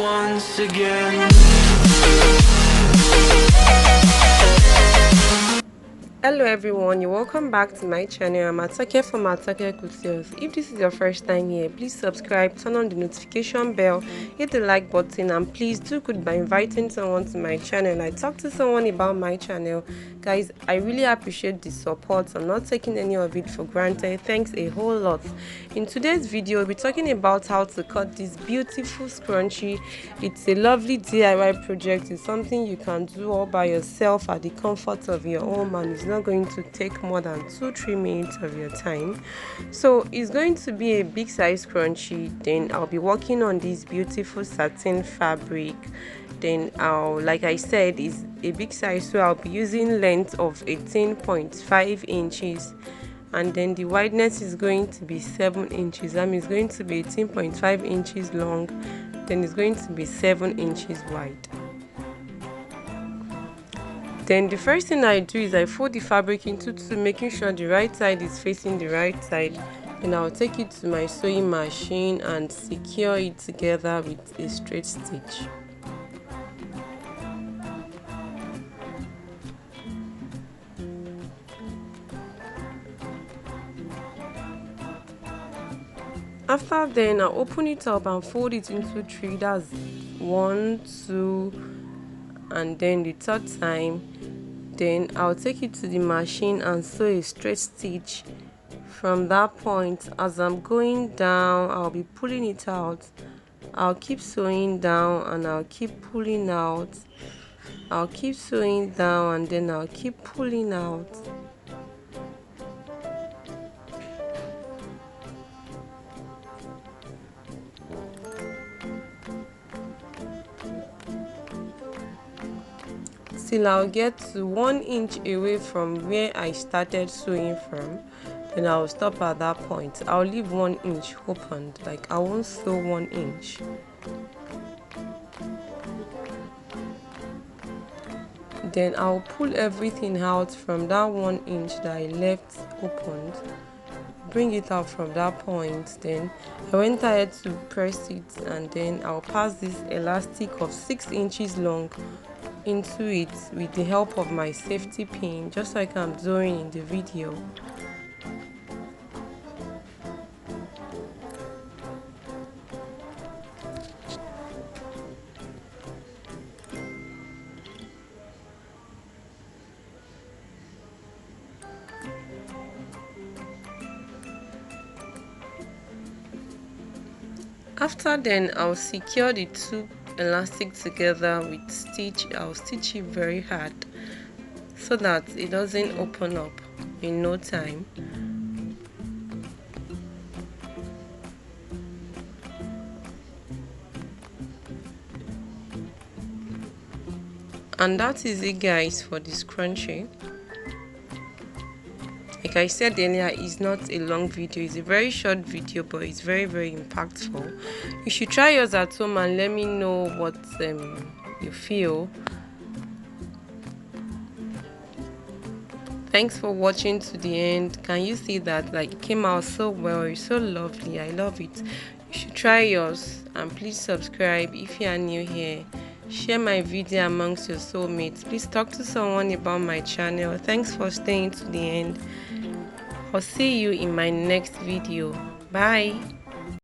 once again. Hello everyone, you're welcome back to my channel. I'm Atake from Atake Couture. If this is your first time here, please subscribe, turn on the notification bell, hit the like button, and please do good by inviting someone to my channel. I talk to someone about my channel. Guys, I really appreciate the support. I'm not taking any of it for granted. Thanks a whole lot. In today's video, we'll be talking about how to cut this beautiful scrunchie. It's a lovely DIY project. It's something you can do all by yourself at the comfort of your home, and it's not going to take more than 2-3 minutes of your time. So it's going to be a big size scrunchie. Then I'll be working on this beautiful satin fabric. Then like I said, is a big size, so I'll be using length of 18.5 inches, and then the wideness is going to be 7 inches. That means it's going to be 18.5 inches long, then it's going to be 7 inches wide. Then the first thing I do is I fold the fabric into two, making sure the right side is facing the right side. Then I'll take it to my sewing machine and secure it together with a straight stitch. After then, I'll open it up and fold it into 3. That's 1, 2, and then the third time. Then I'll take it to the machine and sew a straight stitch. From that point, as I'm going down, I'll be pulling it out. I'll keep sewing down and I'll keep pulling out. I'll keep sewing down and then I'll keep pulling out. Till I'll get to 1 inch away from where I started sewing from. Then I'll stop at that point. I'll leave 1 inch opened, like I won't sew 1 inch. Then I'll pull everything out from that 1 inch that I left opened, bring it out from that point. Then I went ahead to press it, and then I'll pass this elastic of 6 inches long into it with the help of my safety pin, just like I'm doing in the video. After then, I'll secure the two elastic together with stitch. I'll stitch it very hard so that it doesn't open up in no time. And that is it, guys, for this scrunchie. Like I said earlier, it's not a long video, it's a very short video, but it's very impactful. You should try yours at home and let me know what you feel. Thanks for watching to the end. Can you see that, like, it came out so well? It's so lovely. I love it. You should try yours, and please subscribe if you are new here. Share my video amongst your soulmates. Please talk to someone about my channel. Thanks for staying to the end. I'll see you in my next video. Bye.